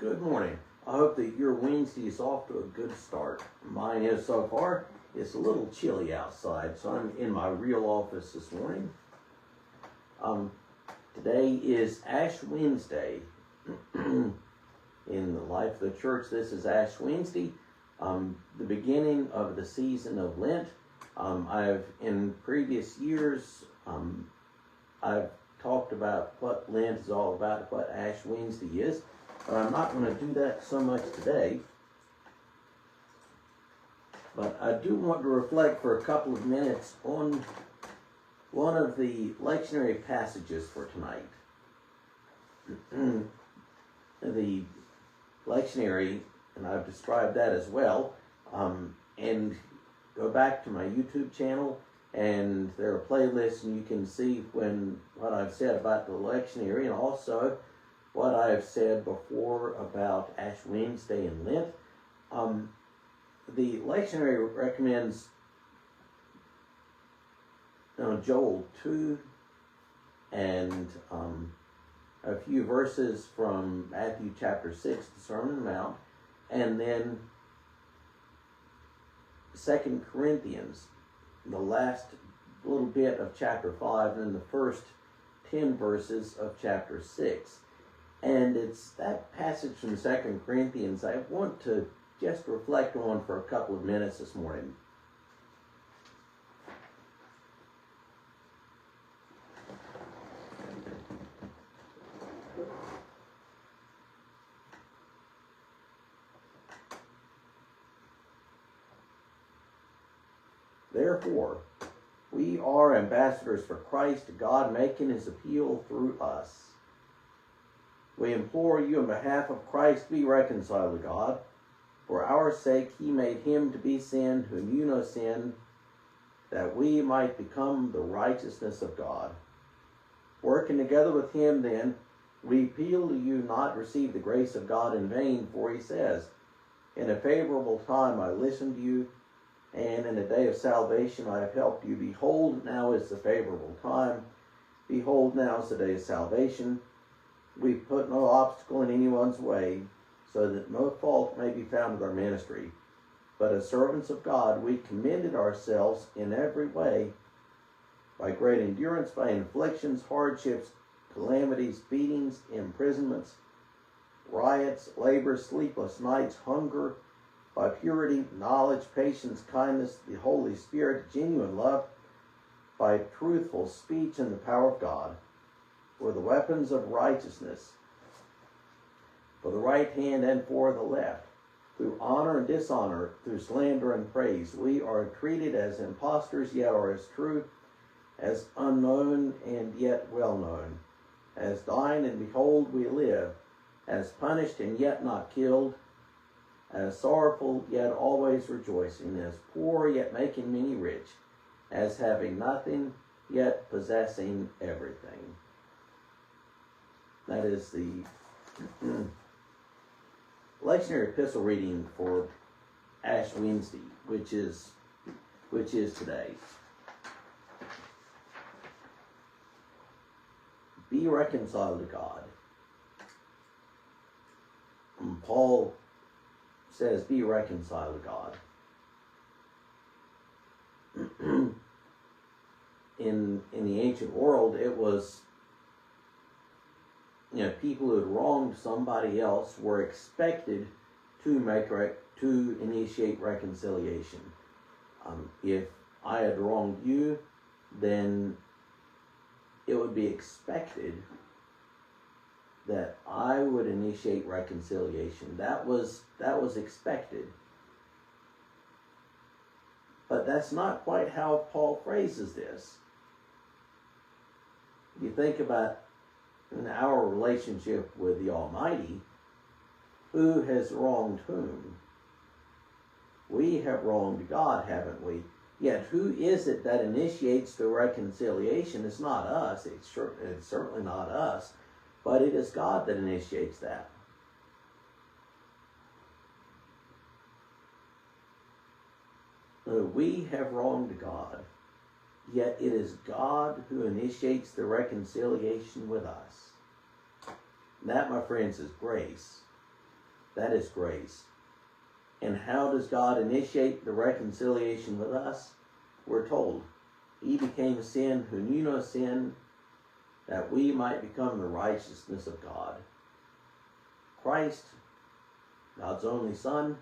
Good morning. I hope that your Wednesday is off to a good start. Mine is so far. It's a little chilly outside, so I'm in my real office this morning. Today is Ash Wednesday. In the life of the church, this is Ash Wednesday, the beginning of the season of Lent. In previous years, I've talked about what Lent is all about, what Ash Wednesday is, but I'm not going to do that so much today. But I do want to reflect for a couple of minutes on one of the lectionary passages for tonight. The lectionary, and I've described that as well, and go back to my YouTube channel, and there are playlists, and you can see what I've said about the lectionary, and also what I've said before about Ash Wednesday and Lent. The lectionary recommends Joel 2 and a few verses from Matthew chapter 6, the Sermon on the Mount, and then 2 Corinthians, the last little bit of chapter 5, and then the first 10 verses of chapter 6. And it's that passage from 2 Corinthians I want to just reflect on for a couple of minutes this morning. Therefore, we are ambassadors for Christ, God making his appeal through us. We implore you on behalf of Christ, be reconciled to God. For our sake he made him to be sin who knew no sin, that we might become the righteousness of God. Working together with him then, we appeal to you not receive the grace of God in vain, for he says, in a favorable time I listened to you, and in a day of salvation I have helped you. Behold, now is the favorable time. Behold, now is the day of salvation. We put no obstacle in anyone's way, so that no fault may be found with our ministry. But as servants of God, we commended ourselves in every way, by great endurance, by afflictions, hardships, calamities, beatings, imprisonments, riots, labor, sleepless nights, hunger, by purity, knowledge, patience, kindness, the Holy Spirit, genuine love, by truthful speech and the power of God, for the weapons of righteousness, for the right hand and for the left, through honor and dishonor, through slander and praise. We are treated as impostors, yet are as true, as unknown and yet well known, as dying and behold we live, as punished and yet not killed, as sorrowful yet always rejoicing, as poor yet making many rich, as having nothing yet possessing everything. That is the lectionary epistle reading for Ash Wednesday, which is today. Be reconciled to God. And Paul says, be reconciled to God. In the ancient world, it was, people who had wronged somebody else were expected to initiate reconciliation. If I had wronged you, then it would be expected that I would initiate reconciliation. That was expected. But that's not quite how Paul phrases this. You think about in our relationship with the Almighty, who has wronged whom? We have wronged God, haven't we? Yet who is it that initiates the reconciliation? It's not us. It's certainly not us. But it is God that initiates that. We have wronged God, yet it is God who initiates the reconciliation with us. That, my friends, is grace. That is grace. And how does God initiate the reconciliation with us? We're told, he became sin who knew no sin, that we might become the righteousness of God. Christ, God's only Son,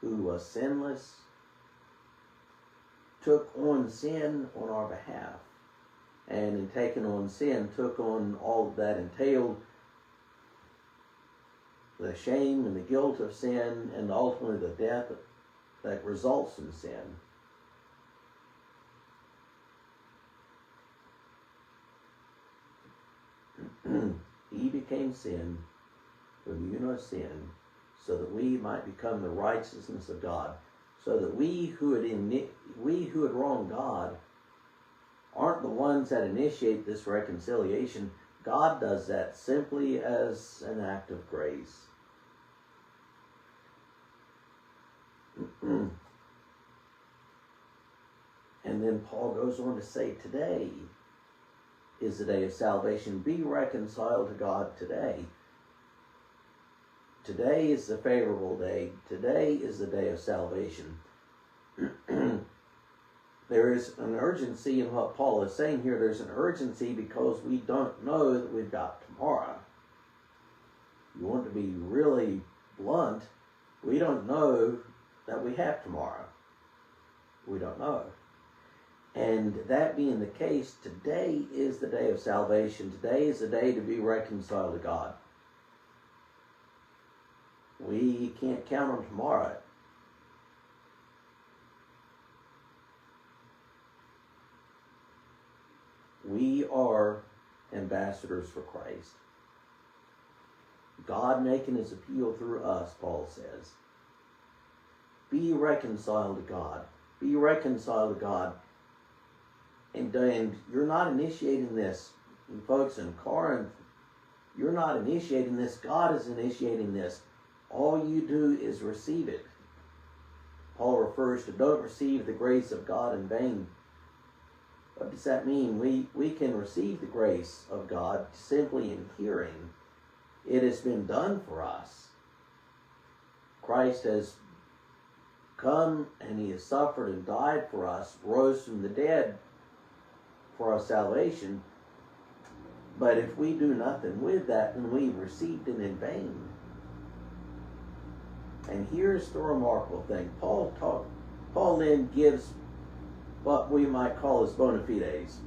who was sinless, took on sin on our behalf. And in taking on sin, took on all that entailed the shame and the guilt of sin, and ultimately the death that results in sin. He became sin who knew no sin, so that we might become the righteousness of God. So that we who had wronged God aren't the ones that initiate this reconciliation. God does that simply as an act of grace. And then Paul goes on to say, today is the day of salvation. Be reconciled to God today. Today is the favorable day. Today is the day of salvation. There is an urgency in what Paul is saying here. There's an urgency because we don't know that we've got tomorrow. You want to be really blunt, we don't know that we have tomorrow. We don't know. And that being the case, today is the day of salvation. Today is the day to be reconciled to God. We can't count on tomorrow. We are ambassadors for Christ. God making his appeal through us, Paul says. Be reconciled to God. Be reconciled to God. And you're not initiating this. And folks in Corinth, you're not initiating this. God is initiating this. All you do is receive it. Paul refers to don't receive the grace of God in vain. What does that mean? We can receive the grace of God simply in hearing. It has been done for us. Christ has come and he has suffered and died for us, rose from the dead for our salvation. But if we do nothing with that, then we've received it in vain. And here's the remarkable thing. Paul then gives what we might call as bona fides.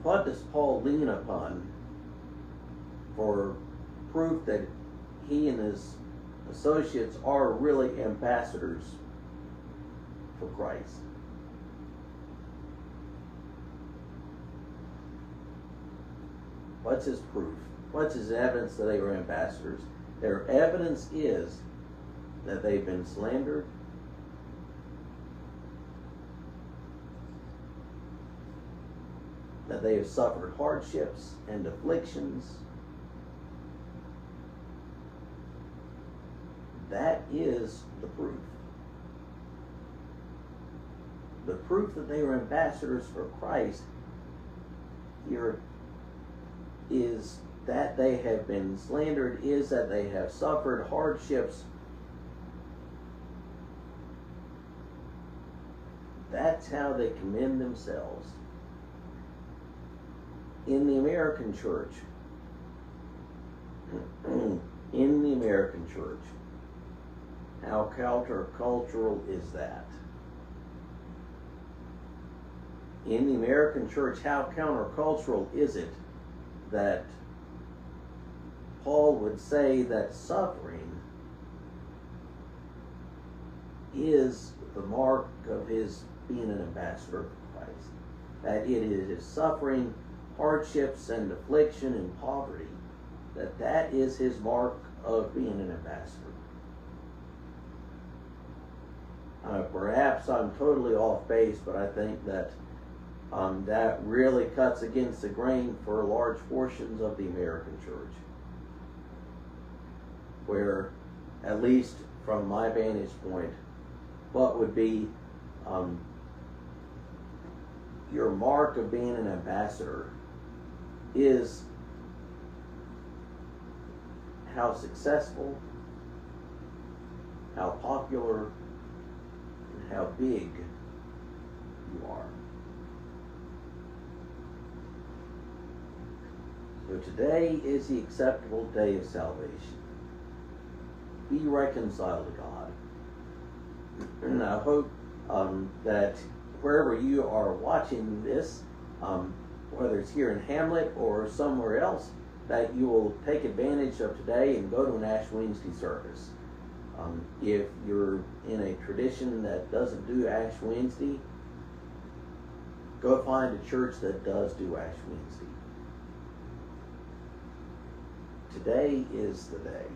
What does Paul lean upon for proof that he and his associates are really ambassadors for Christ? What's his proof? What's his evidence that they were ambassadors? Their evidence is that they've been slandered, that they have suffered hardships and afflictions. That is the proof. The proof that they were ambassadors for Christ here is that they have been slandered, is that they have suffered hardships. That's how they commend themselves. In the American church, how countercultural is that? In the American church, how countercultural is it that Paul would say that suffering is the mark of his being an ambassador for Christ? That it is his suffering, hardships, and affliction and poverty, that is his mark of being an ambassador. Perhaps I'm totally off base, but I think that that really cuts against the grain for large portions of the American church, where, at least from my vantage point, what would be your mark of being an ambassador is how successful, how popular, and how big you are. So today is the acceptable day of salvation. Be reconciled to God. And I hope that wherever you are watching this, whether it's here in Hamlet or somewhere else, that you will take advantage of today and go to an Ash Wednesday service. If you're in a tradition that doesn't do Ash Wednesday, go find a church that does do Ash Wednesday. Today is the day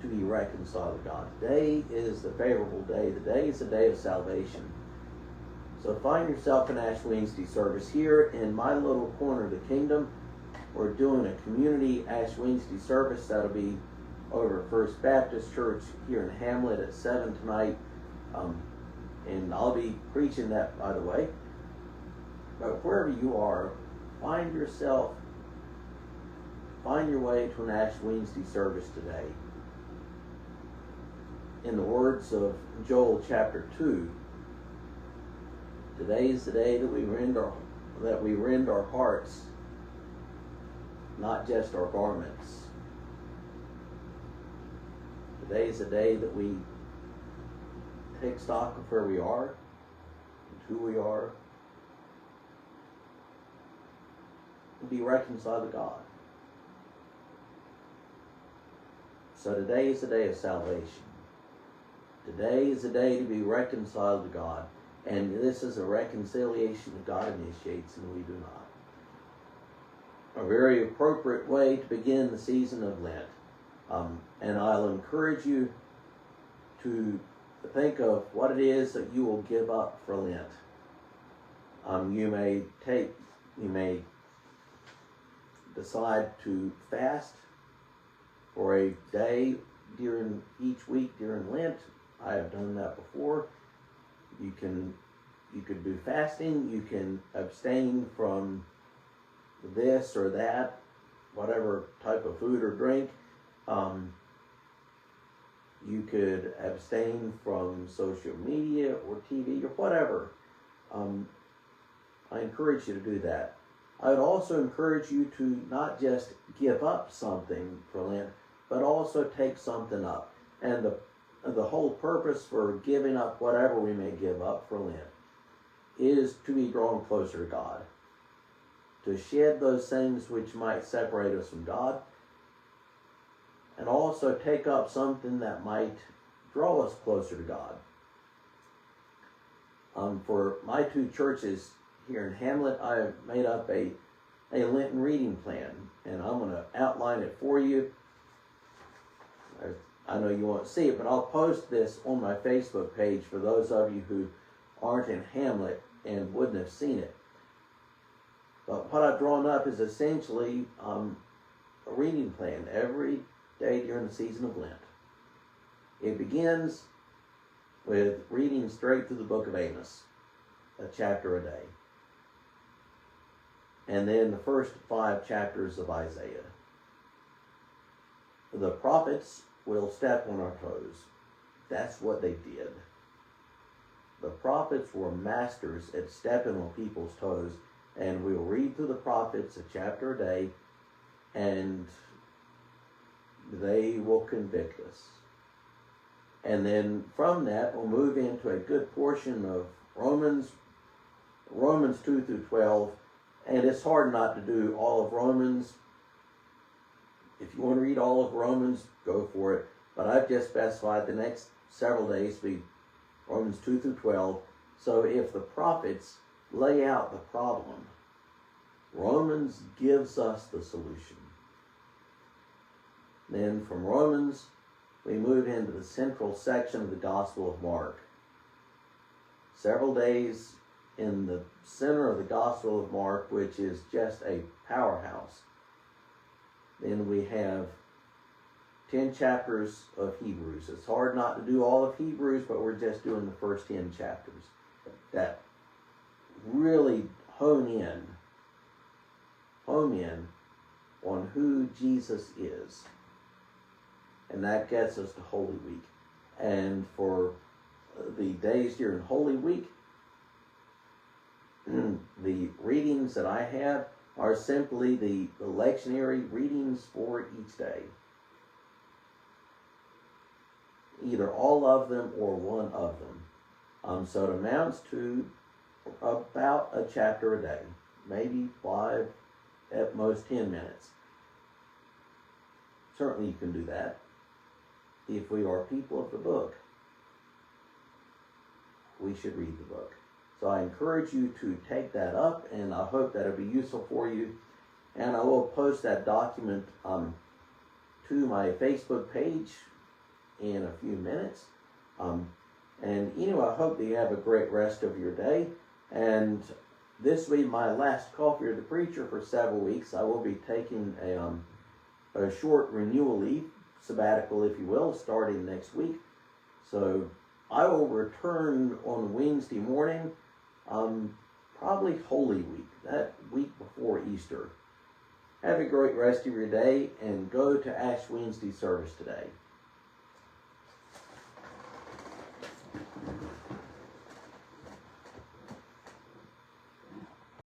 to be reconciled to God. Today is the favorable day. Today is the day of salvation. So find yourself in Ash Wednesday service here in my little corner of the kingdom. We're doing a community Ash Wednesday service that'll be over at First Baptist Church here in Hamlet at 7 tonight. And I'll be preaching that, by the way. But wherever you are, find your way to an Ash Wednesday service today. In the words of Joel chapter 2, today is the day that we rend our hearts, not just our garments. Today is the day that we take stock of where we are and who we are and be reconciled to God. So today is the day of salvation. Today is the day to be reconciled to God. And this is a reconciliation that God initiates and we do not. A very appropriate way to begin the season of Lent. And I'll encourage you to think of what it is that you will give up for Lent. You may decide to fast for a day during each week during Lent. I have done that before. You could do fasting. You can abstain from this or that, whatever type of food or drink. You could abstain from social media or TV or whatever. I encourage you to do that. I would also encourage you to not just give up something for Lent, but also take something up. And the whole purpose for giving up whatever we may give up for Lent is to be drawn closer to God, to shed those things which might separate us from God, and also take up something that might draw us closer to God. For my two churches here in Hamlet, I have made up a Lenten reading plan, and I'm going to outline it for you. I know you won't see it, but I'll post this on my Facebook page for those of you who aren't in Hamlet and wouldn't have seen it. But what I've drawn up is essentially a reading plan every day during the season of Lent. It begins with reading straight through the book of Amos, a chapter a day. And then the first 5 chapters of Isaiah. The prophets will step on our toes. That's what they did. The prophets were masters at stepping on people's toes, and we'll read through the prophets a chapter a day, and they will convict us. And then from that, we'll move into a good portion of Romans 2 through 12, and it's hard not to do all of Romans. If you want to read all of Romans, go for it. But I've just specified the next several days to be Romans 2 through 12. So if the prophets lay out the problem, Romans gives us the solution. Then from Romans, we move into the central section of the Gospel of Mark. Several days in the center of the Gospel of Mark, which is just a powerhouse. Then we have 10 chapters of Hebrews. It's hard not to do all of Hebrews, but we're just doing the first 10 chapters. That really hone in on who Jesus is. And that gets us to Holy Week. And for the days during Holy Week, the readings that I have are simply the lectionary readings for each day. Either all of them or one of them. So it amounts to about a chapter a day, maybe 5, at most 10 minutes. Certainly you can do that if we are people of the book. We should read the book. So I encourage you to take that up, and I hope that it'll be useful for you. And I will post that document to my Facebook page in a few minutes. And anyway, I hope that you have a great rest of your day. And this will be my last Coffee with the Preacher for several weeks. I will be taking a short renewal leave, sabbatical if you will, starting next week. So I will return on Wednesday morning, probably Holy Week, that week before Easter. Have a great rest of your day, and go to Ash Wednesday service today.